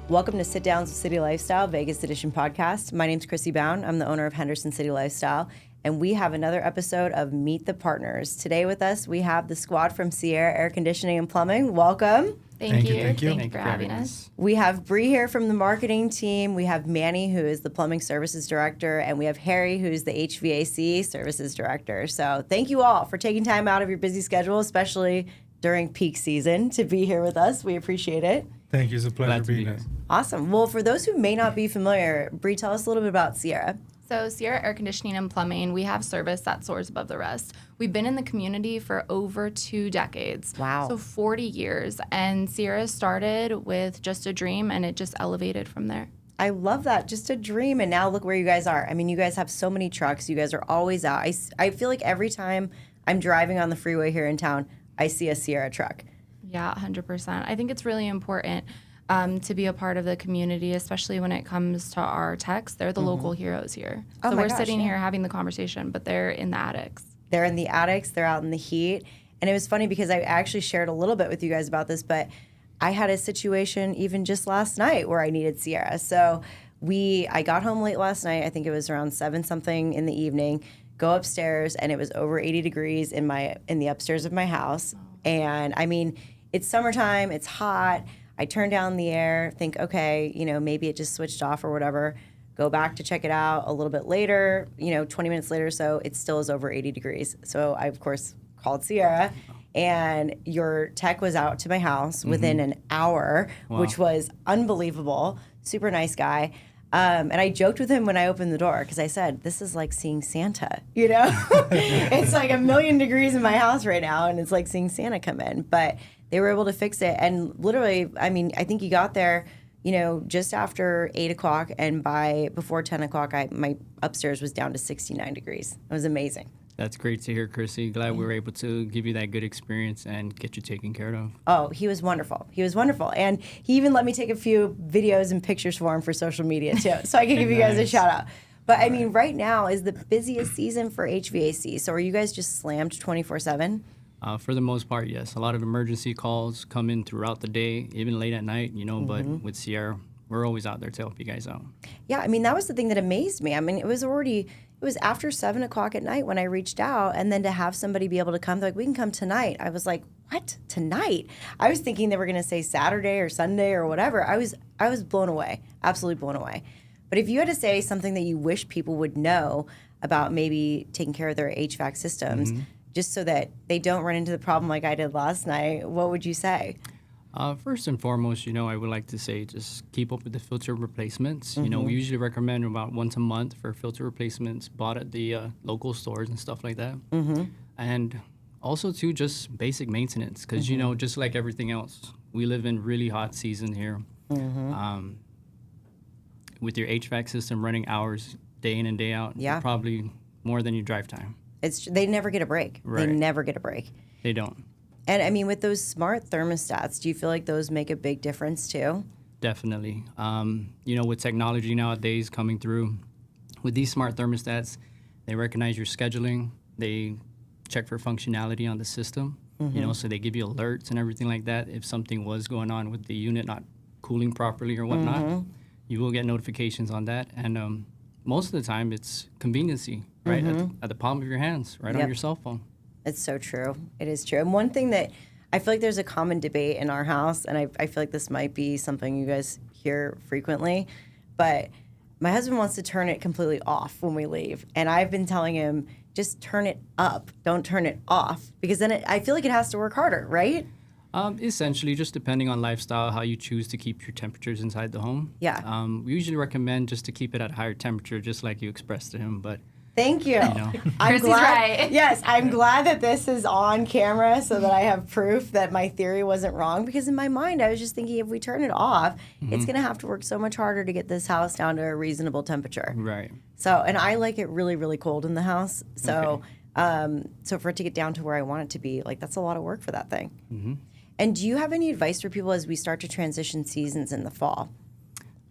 Welcome to Sit Downs with City Lifestyle, Vegas Edition podcast. My name's Chrissy Bound. I'm the owner of Henderson City Lifestyle, and we have another episode of Meet the Partners. Today with us, we have the squad from Sierra Air Conditioning and Plumbing. Welcome. Thank you for having us. We have Bree here from the marketing team. We have Manny, who is the Plumbing Services Director, and we have Harry, who's the HVAC Services Director. So thank you all for taking time out of your busy schedule, especially during peak season, to be here with us. We appreciate it. Thank you. It's a pleasure being here. Awesome. Well, for those who may not be familiar, Bree, tell us a little bit about Sierra. So Sierra Air Conditioning and Plumbing, we have service that soars above the rest. We've been in the community for over 2 decades. Wow. So 40 years. And Sierra started with just a dream, and it just elevated from there. I love that. Just a dream. And now look where you guys are. I mean, you guys have so many trucks. You guys are always out. I feel like every time I'm driving on the freeway here in town, I see a Sierra truck. Yeah, 100%. I think it's really important to be a part of the community, especially when it comes to our techs. They're the local heroes here. Oh so my we're gosh, sitting here having the conversation, but they're in the attics. They're in the attics. They're out in the heat. And it was funny because I actually shared a little bit with you guys about this, but I had a situation even just last night where I needed Sierra. So I got home late last night. I think it was around 7-something in the evening. Go upstairs, and it was over 80 degrees in the upstairs of my house. And I mean, it's summertime, it's hot. I turn down the air, think, okay, maybe it just switched off or whatever. Go back to check it out a little bit later, 20 minutes later or so, it still is over 80 degrees. So I, of course, called Sierra, and your tech was out to my house within an hour, which was unbelievable. Super nice guy. And I joked with him when I opened the door because I said, this is like seeing Santa, It's like 1,000,000 degrees in my house right now, and it's like seeing Santa come in. But they were able to fix it. And literally, I mean, I think he got there, just after 8 o'clock, and before 10 o'clock, my upstairs was down to 69 degrees. It was amazing. That's great to hear, Chrissy. Glad we were able to give you that good experience and get you taken care of. Oh, he was wonderful. He was wonderful. And he even let me take a few videos and pictures for him for social media, too. So I can give you guys a shout out. But I mean, right now is the busiest season for HVAC. So are you guys just slammed 24/7? For the most part, yes. A lot of emergency calls come in throughout the day, even late at night, but with Sierra, we're always out there to help you guys out. Yeah, I mean, that was the thing that amazed me. I mean, it was after 7 o'clock at night when I reached out, and then to have somebody be able to come, like, we can come tonight. I was like, what? Tonight? I was thinking they were going to say Saturday or Sunday or whatever. I was blown away, absolutely blown away. But if you had to say something that you wish people would know about maybe taking care of their HVAC systems, just so that they don't run into the problem like I did last night, what would you say? First and foremost, I would like to say just keep up with the filter replacements. We usually recommend about once a month for filter replacements bought at the local stores and stuff like that. And also, too, just basic maintenance because, just like everything else, we live in really hot season here. With your HVAC system running hours day in and day out, probably more than your drive time. They never get a break. Right. They never get a break. They don't. And I mean, with those smart thermostats, do you feel like those make a big difference too? Definitely. With technology nowadays coming through, with these smart thermostats, they recognize your scheduling. They check for functionality on the system, so they give you alerts and everything like that. If something was going on with the unit not cooling properly or whatnot, you will get notifications on that. And most of the time, it's conveniency, right? At the palm of your hands, right on your cell phone. It's so true. It is true. And one thing that I feel like there's a common debate in our house, and I feel like this might be something you guys hear frequently, but my husband wants to turn it completely off when we leave. And I've been telling him, just turn it up. Don't turn it off. Because then I feel like it has to work harder, right? Essentially, just depending on lifestyle, how you choose to keep your temperatures inside the home. Yeah. We usually recommend just to keep it at a higher temperature, just like you expressed to him. But thank you. I'm glad. Right. Yes, I'm glad that this is on camera so that I have proof that my theory wasn't wrong. Because in my mind, I was just thinking if we turn it off, it's going to have to work so much harder to get this house down to a reasonable temperature. Right. So, and I like it really, really cold in the house. So, so for it to get down to where I want it to be, like that's a lot of work for that thing. And do you have any advice for people as we start to transition seasons in the fall?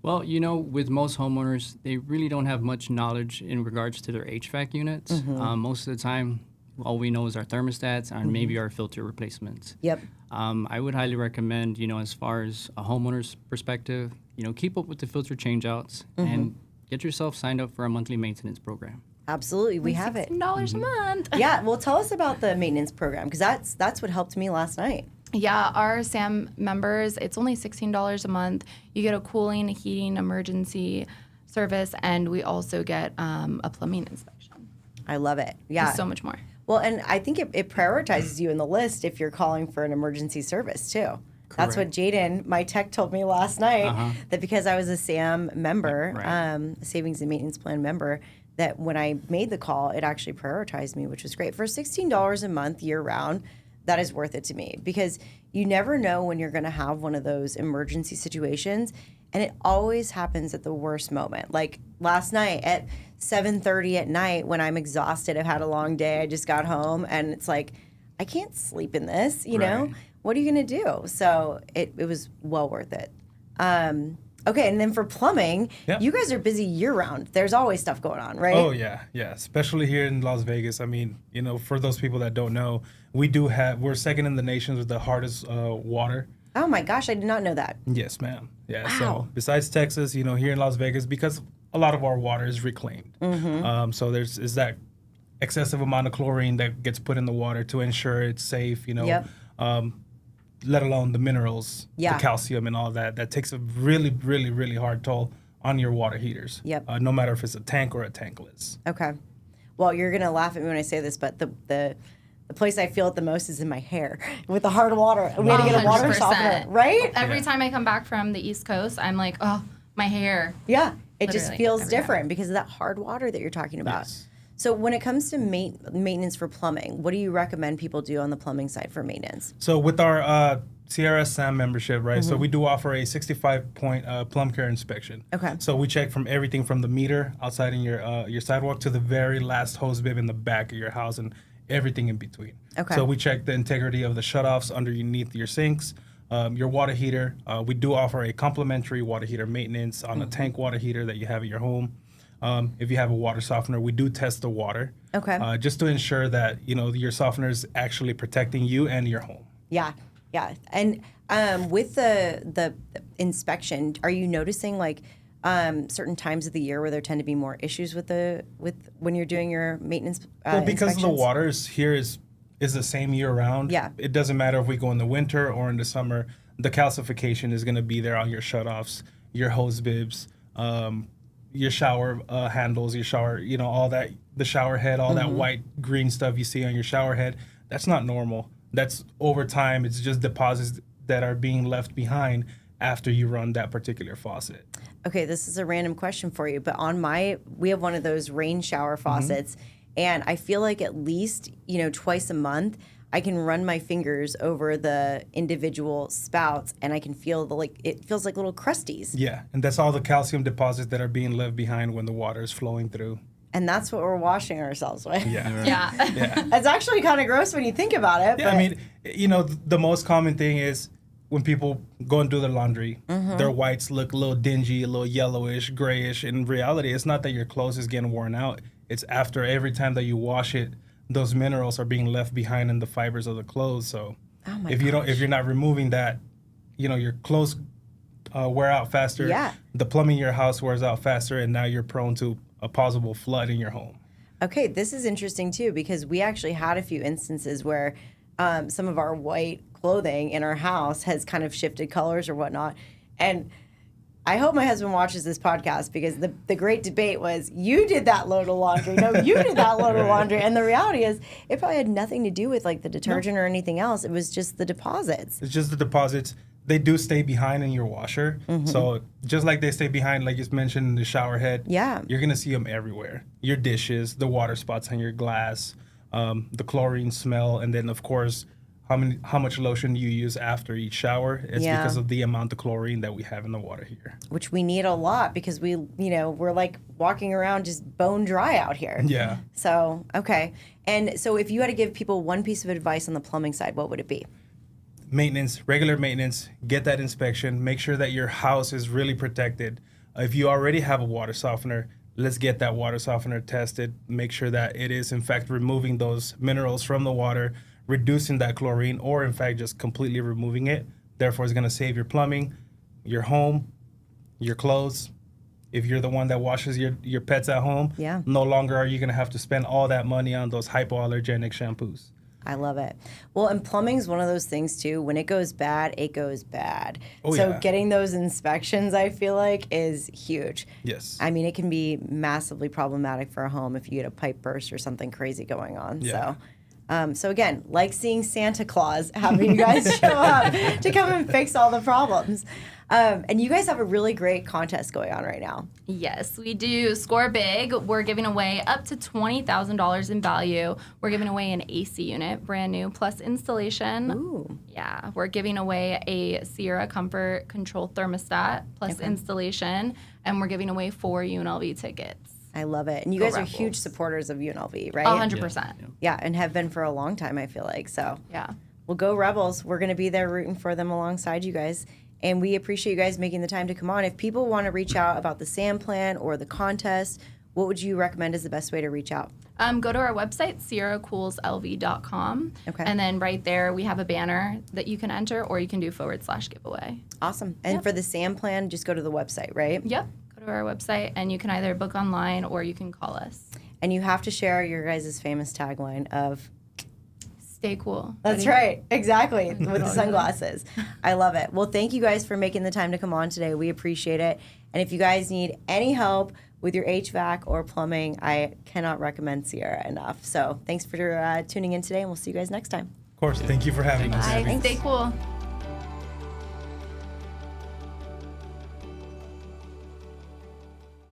Well, with most homeowners, they really don't have much knowledge in regards to their HVAC units. Most of the time, all we know is our thermostats and maybe our filter replacements. Yep. I would highly recommend, as far as a homeowner's perspective, keep up with the filter changeouts and get yourself signed up for a monthly maintenance program. Absolutely, we have it. $16 a month. Yeah, well, tell us about the maintenance program, because that's what helped me last night. Yeah, our SAM members, it's only $16 a month. You get a cooling, heating, emergency service, and we also get a plumbing inspection. I love it. Yeah. There's so much more. Well, and I think it prioritizes you in the list if you're calling for an emergency service, too. That's what Jaden, my tech, told me last night, that because I was a SAM member, a Savings and Maintenance Plan member, that when I made the call, it actually prioritized me, which was great. For $16 a month year-round, that is worth it to me, because you never know when you're going to have one of those emergency situations, and it always happens at the worst moment. Like last night at 7:30 at night, when I'm exhausted, I've had a long day, I just got home, and it's like, I can't sleep in this, you know? What are you going to do? So it was well worth it. Okay, and then for plumbing, you guys are busy year-round. There's always stuff going on, right? Oh, yeah, especially here in Las Vegas. I mean, for those people that don't know, we're second in the nation with the hardest water. Oh, my gosh, I did not know that. Yes, ma'am. Yeah, Wow. So besides Texas, here in Las Vegas, because a lot of our water is reclaimed. So there's that excessive amount of chlorine that gets put in the water to ensure it's safe, let alone the minerals, the calcium and all that. That takes a really, really, really hard toll on your water heaters. Yep. No matter if it's a tank or a tankless. Okay. Well, you're going to laugh at me when I say this, but the place I feel it the most is in my hair with the hard water. We had to get a water 100%. softener, right? Every time I come back from the East Coast, I'm like, oh, my hair. Yeah. It just Literally, feels every different because of that hard water that you're talking about. Yes. So when it comes to maintenance for plumbing, what do you recommend people do on the plumbing side for maintenance? So with our Sierra SAM membership, right? So we do offer a 65-point plumb care inspection. Okay. So we check from everything from the meter outside in your sidewalk to the very last hose bib in the back of your house and everything in between. Okay. So we check the integrity of the shutoffs underneath your sinks, your water heater. We do offer a complimentary water heater maintenance on a tank water heater that you have at your home. If you have a water softener, we do test the water. Okay. Just to ensure that, your softener is actually protecting you and your home. Yeah. Yeah. And with the inspection, are you noticing like certain times of the year where there tend to be more issues with when you're doing your maintenance Well, because the inspections? water is the same year round. Yeah. It doesn't matter if we go in the winter or in the summer. The calcification is going to be there on your shutoffs, your hose bibs, your shower handles, your shower, all that, the shower head, all that white green stuff you see on your shower head. That's not normal. That's over time. It's just deposits that are being left behind after you run that particular faucet. Okay, this is a random question for you, but we have one of those rain shower faucets, and I feel like at least, twice a month, I can run my fingers over the individual spouts, and I can feel it feels like little crusties. Yeah, and that's all the calcium deposits that are being left behind when the water is flowing through. And that's what we're washing ourselves with. Yeah. Yeah. It's actually kind of gross when you think about it. Yeah, but I mean, the most common thing is when people go and do their laundry, their whites look a little dingy, a little yellowish, grayish. In reality, it's not that your clothes is getting worn out. It's after every time that you wash it, those minerals are being left behind in the fibers of the clothes. So if you're not removing that, your clothes wear out faster. Yeah. The plumbing in your house wears out faster, and now you're prone to a possible flood in your home. Okay, this is interesting too, because we actually had a few instances where some of our white clothing in our house has kind of shifted colors or whatnot. And I hope my husband watches this podcast, because the great debate was, you did that load of laundry. No, you did that load of laundry. And the reality is, it probably had nothing to do with like the detergent or anything else. It was just the deposits. It's just the deposits. They do stay behind in your washer. So just like they stay behind, like you mentioned, in the shower head, you're going to see them everywhere. Your dishes, the water spots on your glass, the chlorine smell, and then, of course, how much lotion you use after each shower. It's because of the amount of chlorine that we have in the water here. Which we need a lot, because we're like walking around just bone dry out here. Yeah. So, okay. And so if you had to give people one piece of advice on the plumbing side, what would it be? Maintenance, regular maintenance, get that inspection, make sure that your house is really protected. If you already have a water softener, let's get that water softener tested, make sure that it is in fact removing those minerals from the water, reducing that chlorine, or in fact just completely removing it. Therefore, it's going to save your plumbing, your home, your clothes. If you're the one that washes your pets at home, no longer are you going to have to spend all that money on those hypoallergenic shampoos. I love it. Well, and plumbing's one of those things too. When it goes bad, it goes bad. Oh, so yeah. getting those inspections, I feel like, is huge. Yes. I mean, it can be massively problematic for a home if you get a pipe burst or something crazy going on. Yeah. So again, like seeing Santa Claus having you guys show up to come and fix all the problems. And you guys have a really great contest going on right now. Yes, we do. Score big. We're giving away up to $20,000 in value. We're giving away an AC unit, brand new, plus installation. Ooh. Yeah, we're giving away a Sierra Comfort Control thermostat, plus installation. And we're giving away 4 UNLV tickets. I love it. And you Go guys are Rebels. huge supporters of UNLV, right? 100%. Yeah, and have been for a long time, I feel like. So, Yeah. well, go Rebels. We're going to be there rooting for them alongside you guys. And we appreciate you guys making the time to come on. If people want to reach out about the SAM plan or the contest, what would you recommend is the best way to reach out? Go to our website, sierracoolslv.com. Okay. And then right there, we have a banner that you can enter, or you can do /giveaway. Awesome. And for the SAM plan, just go to the website, right? Yep. Go to our website, and you can either book online or you can call us. And you have to share your guys' famous tagline of, Stay cool. that's right, exactly, with the sunglasses. I love it. Well, thank you guys for making the time to come on today. We appreciate it. And if you guys need any help with your HVAC or plumbing, I cannot recommend Sierra enough. So thanks for tuning in today, and we'll see you guys next time. Of course. Thank you for having us. Bye. Stay cool.